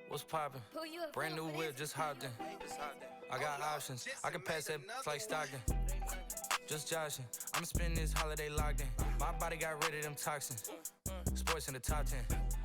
What's poppin'? Brand new whip, just hopped in. I got options. I can pass that like Stockton. Just joshing. I'm spending this holiday locked in. My body got rid of them toxins. Sports in the top 10.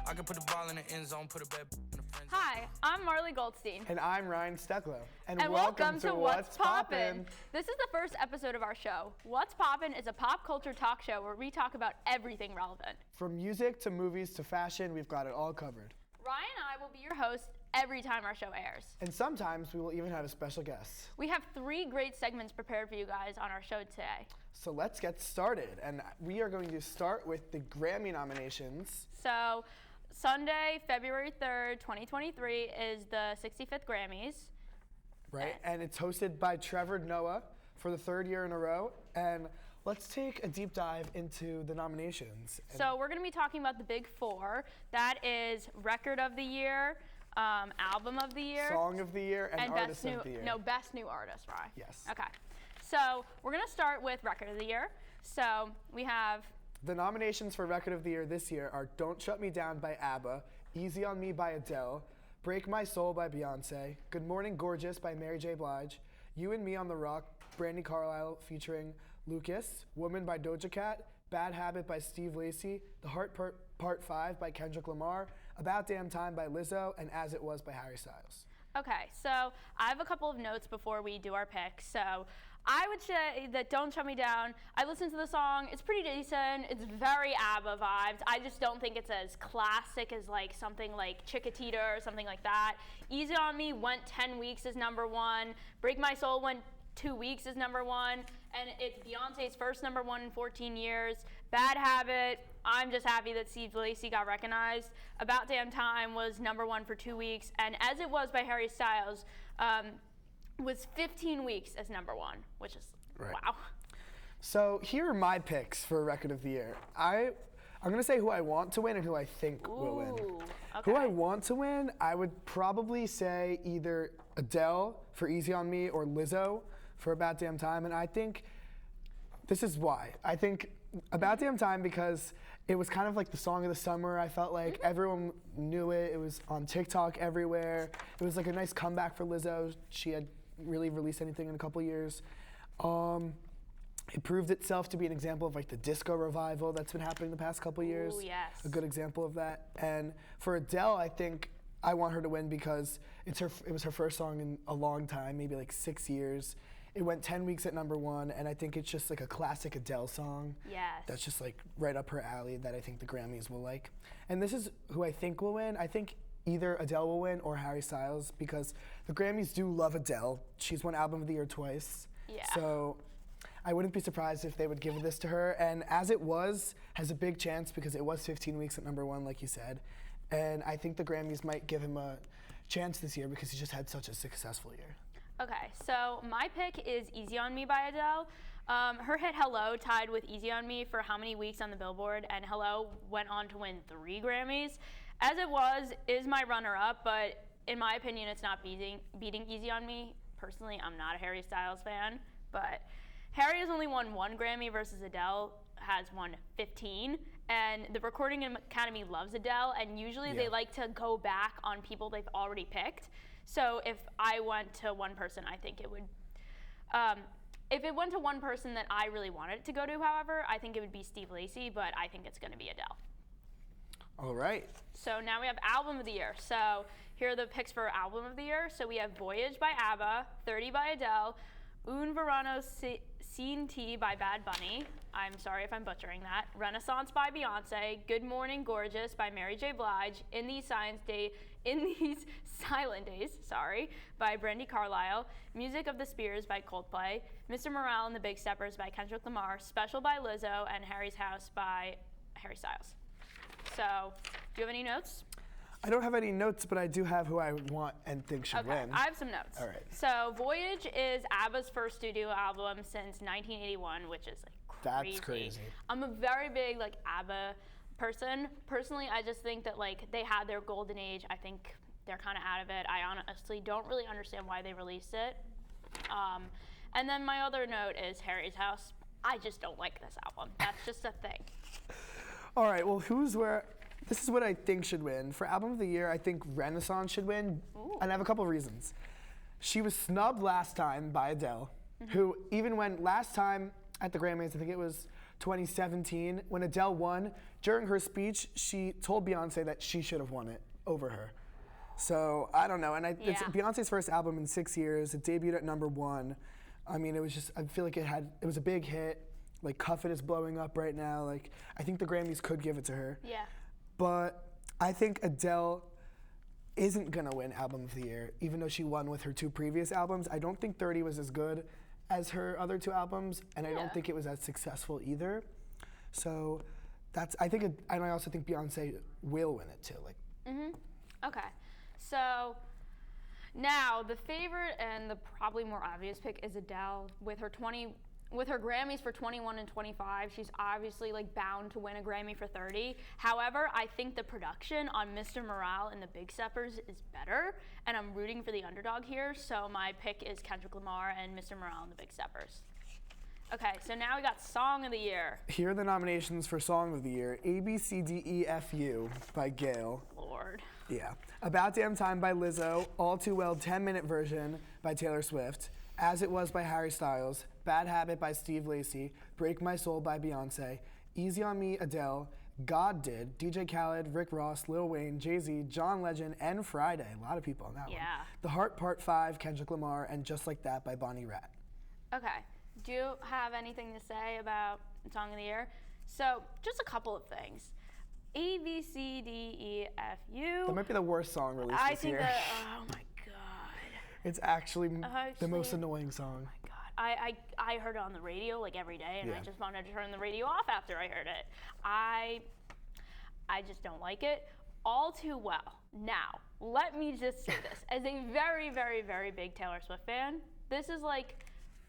I can put the ball in the end zone, put a bet in the friend zone. Hi, I'm Marlie Goldstein. And I'm Ryan Stecklow. And welcome to What's Poppin'. This is the first episode of our show. What's Poppin' is a pop culture talk show where we talk about everything relevant. From music to movies to fashion, we've got it all covered. Ryan and I will be your hosts every time our show airs. And sometimes we will even have a special guest. We have 3 great segments prepared for you guys on our show today. So let's get started. And we are going to start with the Grammy nominations. So Sunday, February 3rd, 2023 is the 65th Grammys. Right, and it's hosted by Trevor Noah for the 3rd year in a row. And let's take a deep dive into the nominations. So we're going to be talking about the big 4. That is Record of the Year, Album of the Year, Song of the Year, and Artist of the Year. No, Best New Artist, right? Yes. Okay. So we're going to start with Record of the Year. So we have... The nominations for Record of the Year this year are Don't Shut Me Down by ABBA, Easy on Me by Adele, Break My Soul by Beyonce, Good Morning Gorgeous by Mary J. Blige, You and Me on the Rock, Brandi Carlile featuring Lucas, Woman by Doja Cat, Bad Habit by Steve Lacy, The Heart Part 5 by Kendrick Lamar, About Damn Time by Lizzo, and As It Was by Harry Styles. Okay, so I have a couple of notes before we do our picks. So I would say that Don't Shut Me Down, I listened to the song, it's pretty decent, it's very ABBA vibes. I just don't think it's as classic as like something like Chiquitita or something like that. Easy on Me went 10 weeks as #1. Break My Soul went 2 weeks as #1, and it's Beyonce's first #1 in 14 years. Bad Habit, I'm just happy that Steve Lacy got recognized. About Damn Time was #1 for 2 weeks, and As It Was by Harry Styles was 15 weeks as #1, which is wow. So here are my picks for Record of the Year. I'm going to say who I want to win and who I think will win. Okay. Who I want to win, I would probably say either Adele for Easy on Me or Lizzo for About Damn Time. And I think this is why. I think About Damn Time because it was kind of like the song of the summer. I felt like everyone knew it. It was on TikTok everywhere. It was like a nice comeback for Lizzo. She had really released anything in a couple years. It proved itself to be an example of like the disco revival that's been happening the past couple years. Ooh, yes. A good example of that. And for Adele, I think I want her to win because it was her first song in a long time, maybe like 6 years. It went 10 weeks at #1, and I think it's just like a classic Adele song. Yes. That's just like right up her alley that I think the Grammys will like. And this is who I think will win. I think either Adele will win or Harry Styles because the Grammys do love Adele. She's won Album of the Year twice. Yeah. So I wouldn't be surprised if they would give this to her. And As It Was has a big chance because it was 15 weeks at #1, like you said. And I think the Grammys might give him a chance this year because he just had such a successful year. Okay, so my pick is Easy on Me by Adele. Her hit Hello tied with Easy on Me for how many weeks on the Billboard, and Hello went on to win 3 Grammys. As It Was is my runner-up, but in my opinion, it's not beating Easy on Me. Personally, I'm not a Harry Styles fan, but Harry has only won 1 Grammy versus Adele has won 15, and the Recording Academy loves Adele, and usually they like to go back on people they've already picked. So if I went to one person, I think it would, if it went to one person that I really wanted it to go to, however, I think it would be Steve Lacy, but I think it's going to be Adele. All right. So now we have Album of the Year. So here are the picks for Album of the Year. So we have Voyage by ABBA, 30 by Adele, Un Verano Sin Ti by Bad Bunny. I'm sorry if I'm butchering that. Renaissance by Beyonce. Good Morning Gorgeous by Mary J. Blige. In These Silent Days, by Brandi Carlile. Music of the Spears by Coldplay. Mr. Morale and the Big Steppers by Kendrick Lamar. Special by Lizzo, and Harry's House by Harry Styles. So, do you have any notes? I don't have any notes, but I do have who I want and think should win. I have some notes. All right. So, Voyage is ABBA's first studio album since 1981, which is like crazy. That's crazy. I'm a very big like ABBA person. Personally, I just think that like they had their golden age. I think they're kind of out of it. I honestly don't really understand why they released it. And then my other note is Harry's House. I just don't like this album. That's just a thing. All right, well, this is what I think should win. For Album of the Year, I think Renaissance should win, and I have a couple of reasons. She was snubbed last time by Adele, who even went last time at the Grammys, I think it was 2017, when Adele won, during her speech, she told Beyonce that she should have won it over her. So, I don't know, and it's Beyonce's first album in 6 years. It debuted at #1. I mean, it was just, I feel like it was a big hit. Like, Cuff It is blowing up right now. Like, I think the Grammys could give it to her. Yeah. But I think Adele isn't gonna win Album of the Year, even though she won with her 2 previous albums. I don't think 30 was as good as her other 2 albums, and I don't think it was as successful either. So and I also think Beyonce will win it too. Okay. So now the favorite and the probably more obvious pick is Adele with her Grammys for 21 and 25. She's obviously like bound to win a Grammy for 30. However, I think the production on Mr. Morale and the Big Steppers is better, and I'm rooting for the underdog here. So my pick is Kendrick Lamar and Mr. Morale and the Big Steppers. Okay, so now we got Song of the Year. Here are the nominations for Song of the Year: ABCDEFU by Gayle. Lord. Yeah. About Damn Time by Lizzo. All Too Well 10-minute version by Taylor Swift. As It Was by Harry Styles. Bad Habit by Steve Lacy. Break My Soul by Beyonce. Easy on Me, Adele. God Did, DJ Khaled, Rick Ross, Lil Wayne, Jay-Z, John Legend, and Friday. A lot of people on that one. The Heart Part 5, Kendrick Lamar, and Just Like That by Bonnie Raitt. Okay. Do you have anything to say about Song of the Year? So, just a couple of things. ABCDEFU. That might be the worst song released this year. Oh my God. It's actually the most annoying song. Oh my God. I heard it on the radio like every day, and I just wanted to turn the radio off after I heard it. I just don't like it. All Too Well. Now, let me just say this. As a very, very, very big Taylor Swift fan, this is like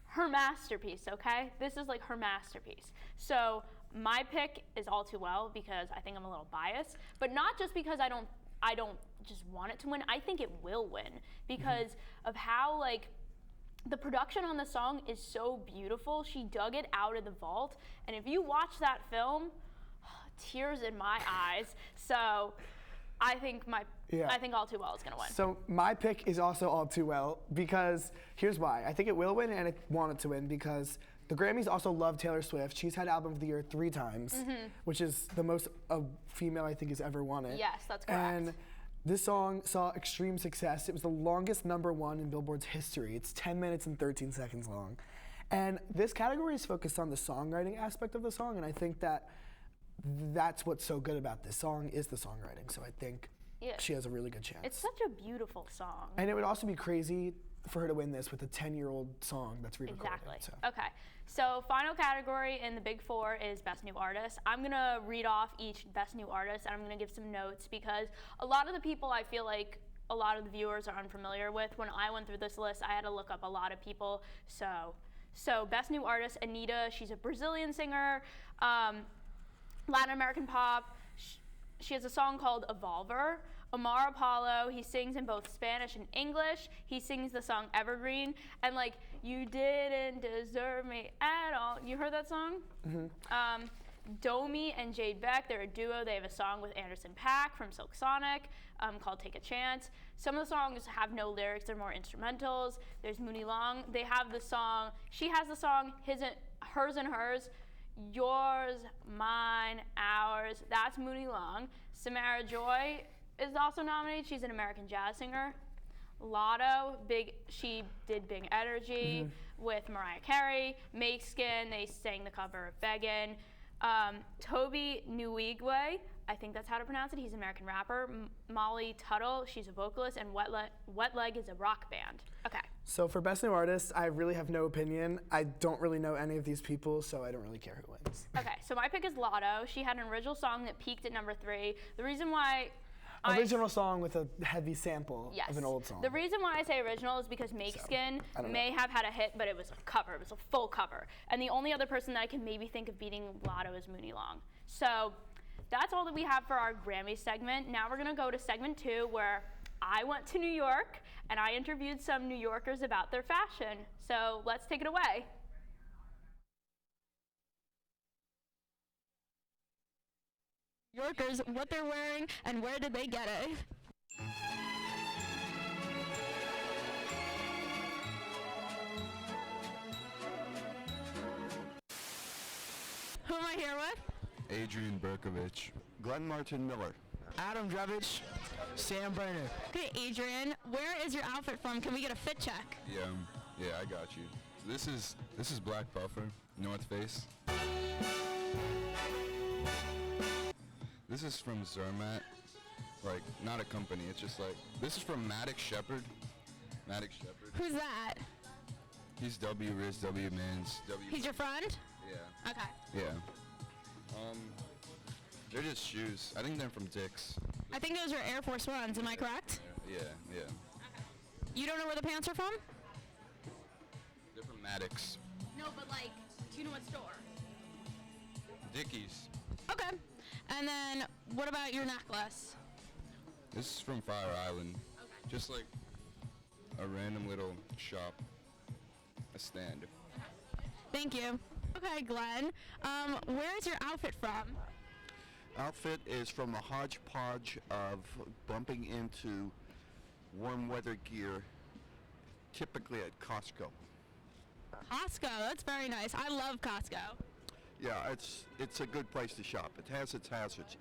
her masterpiece, okay? This is like her masterpiece. So my pick is All Too Well because I think I'm a little biased, but not just because I don't just want it to win. I think it will win because of how like the production on the song is so beautiful. She dug it out of the vault, and if you watch that film, tears in my eyes. So I think All Too Well is gonna win. So my pick is also All Too Well because here's why. I think it will win, and I want it to win because the Grammys also love Taylor Swift. She's had Album of the Year 3 times, which is the most a female I think has ever won it. Yes, that's correct. And this song saw extreme success. It was the longest #1 in Billboard's history. It's 10 minutes and 13 seconds long. And this category is focused on the songwriting aspect of the song, and I think that's what's so good about this song is the songwriting. So I think she has a really good chance. It's such a beautiful song. And it would also be crazy for her to win this with a 10-year-old song that's re-recorded. Exactly. So. Okay. So final category in the Big Four is Best New Artist. I'm going to read off each Best New Artist, and I'm going to give some notes because a lot of the people I feel like a lot of the viewers are unfamiliar with. When I went through this list, I had to look up a lot of people. So Best New Artist, Anitta. She's a Brazilian singer. Latin American pop. She has a song called Evolver. Omar Apollo, he sings in both Spanish and English. He sings the song Evergreen. And like, you didn't deserve me at all. You heard that song? Domi and Jade Beck, they're a duo. They have a song with Anderson .Paak from Silk Sonic called Take a Chance. Some of the songs have no lyrics, they're more instrumentals. There's Mooney Long. They have the song, she has the song Hers and Hers. Yours, mine, ours. That's Mooney Long. Samara Joy is also nominated. She's an American jazz singer. Lotto, she did Big Energy with Mariah Carey. Make Skin, they sang the cover of Beggin'. Toby Nwigwe, I think that's how to pronounce it. He's an American rapper. Molly Tuttle, she's a vocalist, and Wet Leg is a rock band. Okay. So for Best New Artist, I really have no opinion. I don't really know any of these people, so I don't really care who wins. Okay, so my pick is Lotto. She had an original song that peaked at #3. The reason why original song with a heavy sample of an old song. The reason why I say original is because Make Skin may have had a hit, but it was a cover. It was a full cover. And the only other person that I can maybe think of beating Lotto is Mooney Long. So that's all that we have for our Grammy segment. Now we're going to go to segment 2 where I went to New York and I interviewed some New Yorkers about their fashion. So let's take it away. workers what they're wearing and where did they get it. Who am I here with? Adrian Berkovich. Glenn Martin Miller. Adam Drovich, Sam Brenner. Okay, Adrian, where is your outfit from? Can we get a fit check? Yeah, I got you. This is Black Puffer, North Face. This is from Zermatt, like not a company. It's just like this is from Maddox Shepherd. Maddox Shepherd. Who's that? He's W Riz W Mans. He's your friend? Yeah. Okay. Yeah. They're just shoes. I think they're from Dick's. I think those are Air Force Ones, am I correct? Yeah. You don't know where the pants are from? They're from Maddox. No, but like, do you know what store? Dickies. Okay. And then, what about your necklace? This is from Fire Island. Okay. Just like a random little shop. A stand. Thank you. Okay, Glenn. Where is your outfit from? Outfit is from a hodgepodge of bumping into warm weather gear, typically at Costco. Costco, that's very nice. I love Costco. Yeah, it's a good place to shop. It has its hazards.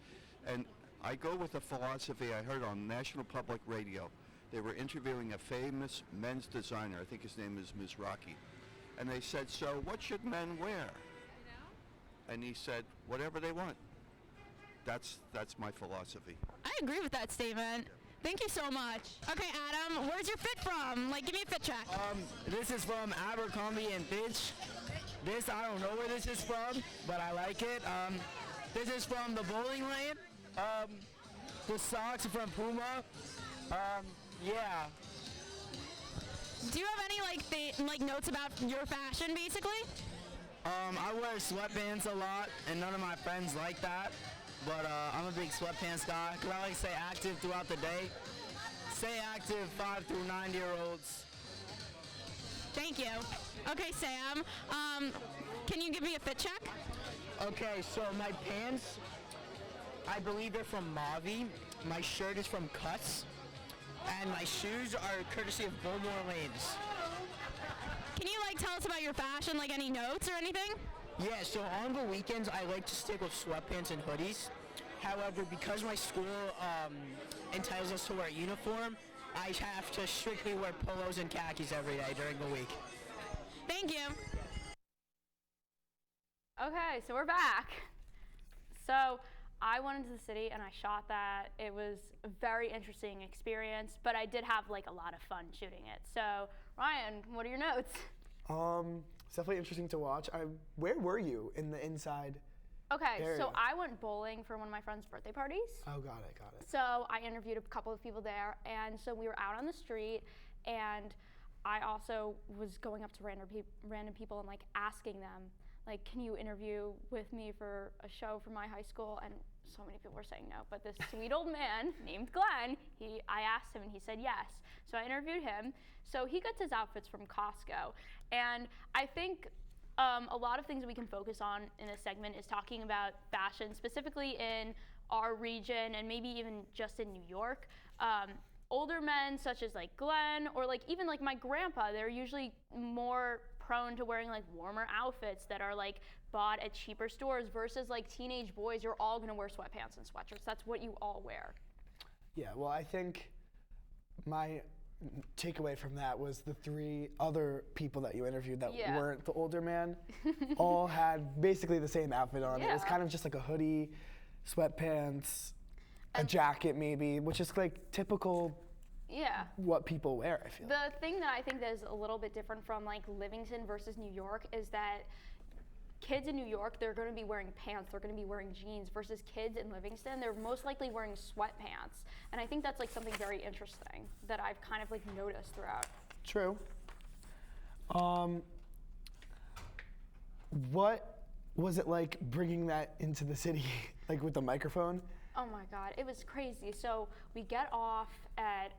And I go with a philosophy I heard on National Public Radio. They were interviewing a famous men's designer. I think his name is Mizrachi. And they said, so what should men wear? And he said, whatever they want. That's my philosophy. I agree with that statement. Thank you so much. Okay, Adam, where's your fit from? Like, give me a fit check. This is from Abercrombie and Fitch. This, I don't know where this is from, but I like it. This is from the bowling lane. The socks are from Puma. Yeah. Do you have any like notes about your fashion, basically? I wear sweatpants a lot, and none of my friends like that. But I'm a big sweatpants guy, because I like to stay active throughout the day. Stay active, 5 through 9-year-olds. Thank you. Okay, Sam, can you give me a fit check? Okay, so my pants, I believe they're from Mavi. My shirt is from Cuts. And my shoes are courtesy of Bowmore Lanes. Can you tell us about your fashion, like any notes or anything? Yeah, so on the weekends, I like to stick with sweatpants and hoodies. However, because my school entitles us to wear a uniform, I have to strictly wear polos and khakis every day during the week. Thank you. Okay, so we're back. So I went into the city and I shot that. It was a very interesting experience, but I did have a lot of fun shooting it. So Ryan, what are your notes? It's definitely interesting to watch. Where were you in the inside Okay, area? so I went bowling for one of my friend's birthday parties. Oh, got it. So I interviewed a couple of people there, and so we were out on the street, and I also was going up to random people and asking them, can you interview with me for a show for my high school? And so many people were saying no, but this sweet old man named Glenn, I asked him and he said yes. So I interviewed him. So he gets his outfits from Costco. And I think a lot of things we can focus on in this segment is talking about fashion, specifically in our region and maybe even just in New York. Older men such as Glenn or even my grandpa, they're usually more prone to wearing warmer outfits that are bought at cheaper stores versus teenage boys. You're all gonna wear sweatpants and sweatshirts. That's what you all wear. Yeah, well, I think my takeaway from that was the 3 other people that you interviewed that weren't the older man all had basically the same outfit on. It was kind of just a hoodie, sweatpants, a jacket maybe, which is typical what people wear, I feel. The thing that I think that is a little bit different from Livingston versus New York is that kids in New York, they're going to be wearing pants, they're going to be wearing jeans, versus kids in Livingston, they're most likely wearing sweatpants. And I think that's something very interesting that I've kind of noticed throughout. True. What was it like bringing that into the city, with the microphone? Oh my God, it was crazy. So we get off at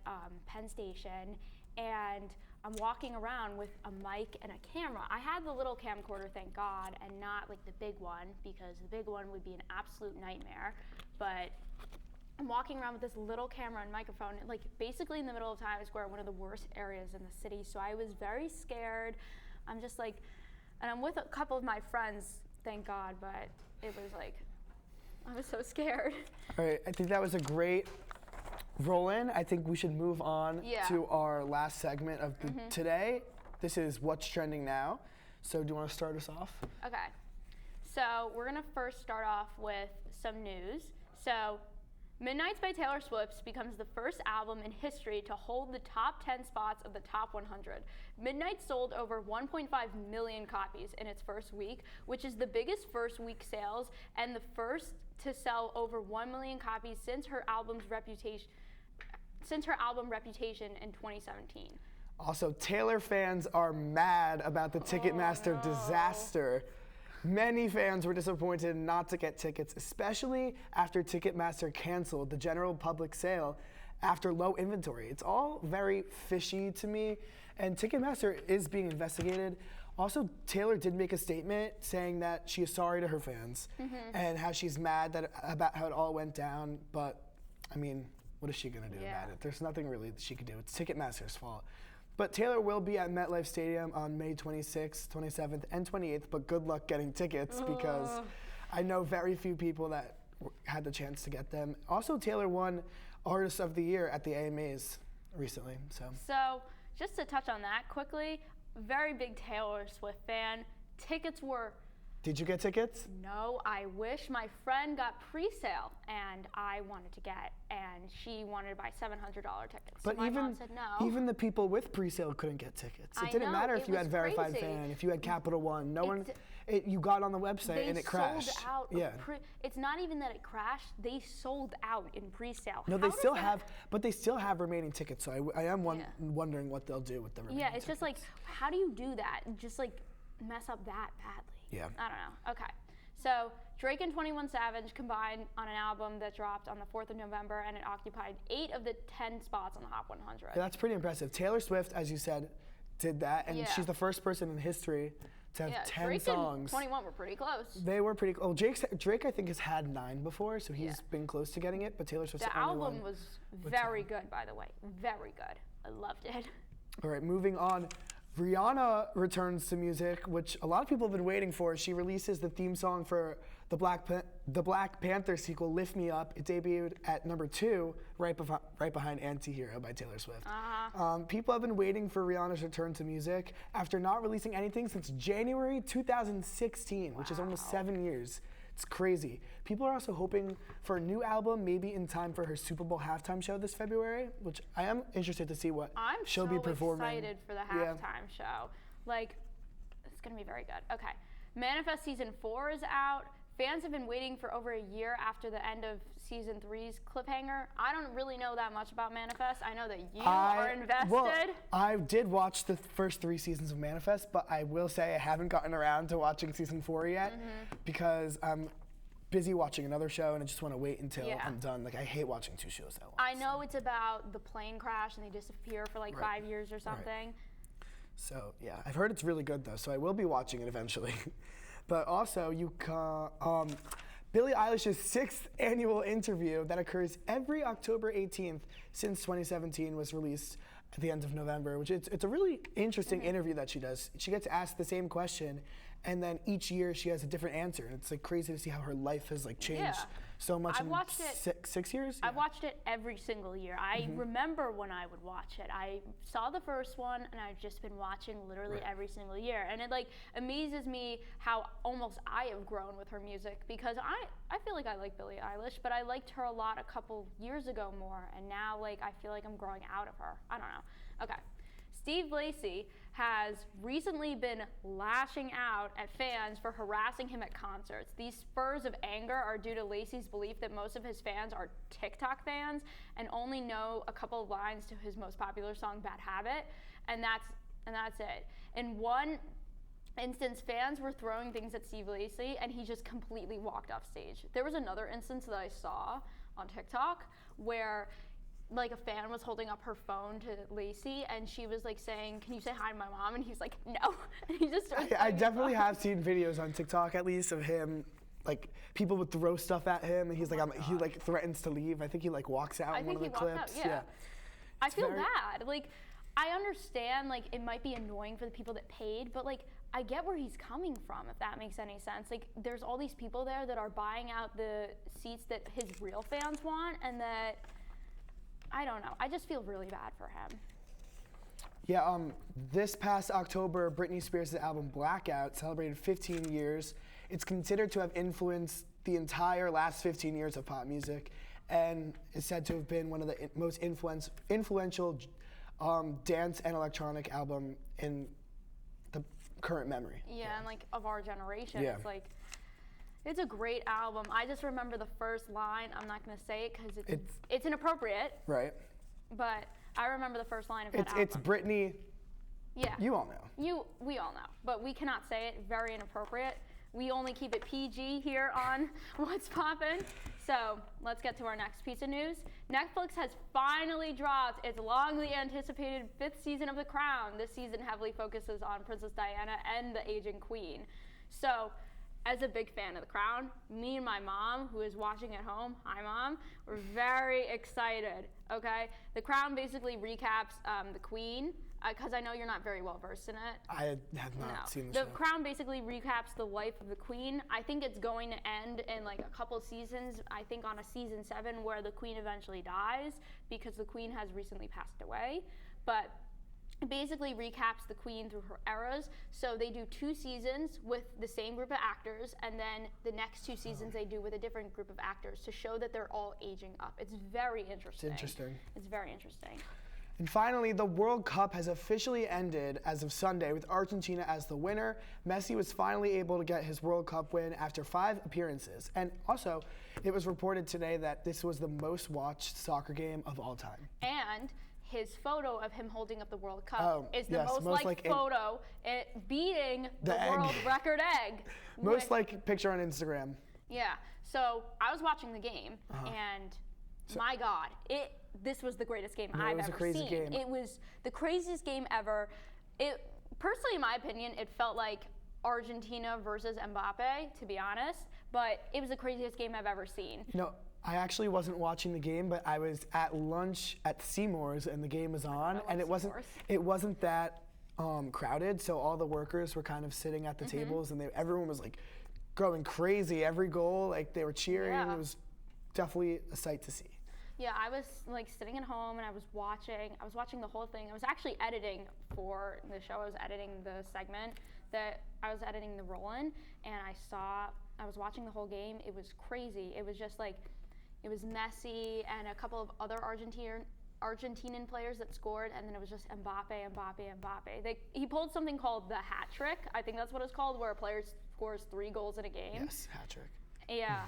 Penn Station and I'm walking around with a mic and a camera. I had the little camcorder, thank God, and not the big one, because the big one would be an absolute nightmare. but I'm walking around with this little camera and microphone, like basically in the middle of Times Square, one of the worst areas in the city. So I was very scared. I'm just like, and I'm with a couple of my friends, thank God, but it was like, I was so scared. All right, I think that was a great roll-in. I think we should move on to our last segment of the today. This is What's Trending Now. So do you want to start us off? Okay, so we're gonna first start off with some news. So Midnights by Taylor Swift becomes the first album in history to hold the top 10 spots of the top 100. Midnight sold over 1.5 million copies in its first week, which is the biggest first week sales and the first to sell over 1 million copies since her album Reputation in 2017. Also, Taylor fans are mad about the Ticketmaster disaster. Many fans were disappointed not to get tickets, especially after Ticketmaster canceled the general public sale after low inventory. It's all very fishy to me, and Ticketmaster is being investigated. Also, Taylor did make a statement saying that she is sorry to her fans and how she's mad about how it all went down, but I mean, what is she gonna do about it? There's nothing really that she could do. It's Ticketmaster's fault. But Taylor will be at MetLife Stadium on May 26th, 27th, and 28th, but good luck getting tickets because I know very few people that had the chance to get them. Also, Taylor won Artist of the Year at the AMAs recently. So just to touch on that quickly, very big Taylor Swift fan. Tickets were... Did you get tickets? No, I wish. My friend got pre-sale, and I wanted to get, and she wanted to buy $700 tickets. But so my mom said no. Even the people with pre-sale couldn't get tickets. It I didn't know, matter if it you had was Verified crazy. Fan, if you had Capital One. You got on the website and it crashed. They sold out. It's not even that it crashed. They sold out in pre-sale. No, they still have, but they still have remaining tickets. So I am wondering what they'll do with the remaining tickets. Yeah, it's just like, how do you do that? Just like mess up that badly. Yeah. I don't know. Okay. So Drake and 21 Savage combined on an album that dropped on the 4th of November, and it occupied 8 of the 10 spots on the Hot 100. Yeah, that's pretty impressive. Taylor Swift, as you said, did that, and she's the first person in history to have 10 Drake songs. And 21 were pretty close. They were pretty close. Drake, I think, has had 9 before, so he's been close to getting it, but Taylor Swift's the the only album one was very good, by the way. Very good. I loved it. All right, moving on. Rihanna returns to music, which a lot of people have been waiting for. She releases the theme song for the Black Panther sequel, Lift Me Up. It debuted at number 2, right behind Anti-Hero by Taylor Swift. People have been waiting for Rihanna's return to music after not releasing anything since January 2016, which is almost 7 years. It's crazy. People are also hoping for a new album, maybe in time for her Super Bowl halftime show this February, which I am interested to see what she'll be performing. I'm so excited for the halftime show. Like, it's going to be very good. Okay. Manifest Season 4 is out. Fans have been waiting for over a year after the end of Season 3's cliffhanger. I don't really know that much about Manifest. I know that you are invested. Well, I did watch the first 3 seasons of Manifest, but I will say I haven't gotten around to watching Season 4 yet because I'm busy watching another show and I just want to wait until I'm done. Like, I hate watching 2 shows at once. I know it's about the plane crash and they disappear for like 5 years or something. Right. So, yeah, I've heard it's really good though, so I will be watching it eventually. But also, Billie Eilish's 6th annual interview that occurs every October 18th since 2017 was released at the end of November, which it's a really interesting interview that she does. She gets asked the same question, and then each year she has a different answer. And it's like crazy to see how her life has like changed so much in watched it, 6 years. I've watched it every single year. I remember when I would watch it. I saw the first one, and I've just been watching literally every single year. And it like amazes me how almost I have grown with her music, because I feel like I like Billie Eilish, but I liked her a lot a couple years ago more, and now like I feel like I'm growing out of her. I don't know. Okay. Steve Lacy has recently been lashing out at fans for harassing him at concerts. These spurs of anger are due to Lacy's belief that most of his fans are TikTok fans and only know a couple of lines to his most popular song, Bad Habit, and that's it. In one instance, fans were throwing things at Steve Lacy and he just completely walked off stage. There was another instance that I saw on TikTok where like a fan was holding up her phone to Lacy and she was like saying, "Can you say hi to my mom?" And he's like, "No." And he just started I definitely have seen videos on TikTok at least of him like people would throw stuff at him, and he's like, he like threatens to leave. I think he like walks out in one of the clips. Yeah. I feel bad. Like, I understand, like, it might be annoying for the people that paid, but, like, I get where he's coming from, if that makes any sense. Like, there's all these people there that are buying out the seats that his real fans want, and that, I don't know. I just feel really bad for him. Yeah, this past October, Britney Spears' album Blackout celebrated 15 years. It's considered to have influenced the entire last 15 years of pop music, and is said to have been one of the most influential dance and electronic album in the current memory. Yeah, and like of our generation, Yeah. it's like, it's a great album. I just remember the first line. I'm not gonna say it because it's inappropriate. Right. But I remember the first line of that album. It's Britney. Yeah. You all know. We all know, but we cannot say it. Very inappropriate. We only keep it PG here on What's Poppin'. So let's get to our next piece of news. Netflix has finally dropped its longly anticipated 5th season of The Crown. This season heavily focuses on Princess Diana and the aging queen. So, as a big fan of The Crown, me and my mom, who is watching at home, hi mom, we're very excited, okay? The Crown basically recaps the queen, because I know you're not very well versed in it. I have not seen the show. The Crown basically recaps the life of the queen. I think it's going to end in like a couple seasons, I think on a season 7 where the queen eventually dies because the queen has recently passed away. But it basically recaps the queen through her eras. So they do 2 seasons with the same group of actors, and then the next 2 seasons they do with a different group of actors to show that they're all aging up. It's very interesting. It's interesting. It's very interesting. And finally, the World Cup has officially ended as of Sunday with Argentina as the winner. Messi was finally able to get his World Cup win after 5 appearances. And also, it was reported today that this was the most watched soccer game of all time. And his photo of him holding up the World Cup is the yes, most liked photo, beating the world record egg. Most liked picture on Instagram. Yeah. So I was watching the game, and my God, this was the greatest game I've ever seen. It was a crazy game. It was the craziest game ever. Personally, in my opinion, it felt like Argentina versus Mbappe, to be honest, but it was the craziest game I've ever seen. No, I actually wasn't watching the game, but I was at lunch at Seymour's and the game was on, and it wasn't that crowded, so all the workers were kind of sitting at the tables, and everyone was like going crazy. Every goal, like they were cheering. Yeah. It was definitely a sight to see. Yeah, I was like sitting at home and I was watching the whole thing. I was actually editing for the show. I was editing the segment that I was editing the roll-in, and I was watching the whole game. It was crazy. It was just like, it was Messi and a couple of other Argentinian players that scored, and then it was just Mbappe. He pulled something called the hat trick. I think that's what it's called, where a player scores 3 goals in a game. Yes, hat trick. Yeah.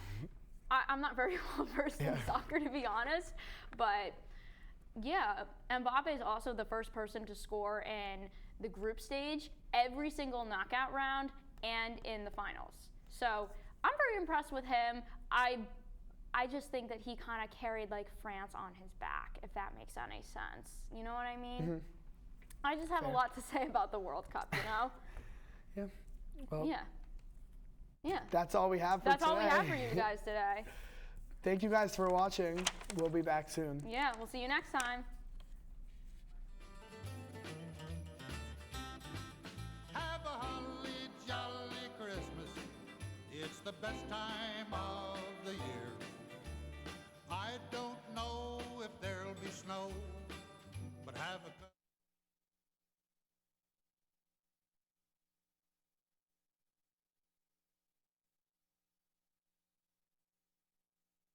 I'm not very well versed in soccer, to be honest, but yeah, Mbappe is also the first person to score in the group stage, every single knockout round, and in the finals. So I'm very impressed with him. I just think that he kind of carried like France on his back, if that makes any sense. You know what I mean? Mm-hmm. I just have a lot to say about the World Cup, you know? Yeah. Well, yeah. That's all we have for today. That's all we have for you guys today. Thank you guys for watching. We'll be back soon. Yeah, we'll see you next time. Have a holly jolly Christmas. It's the best time of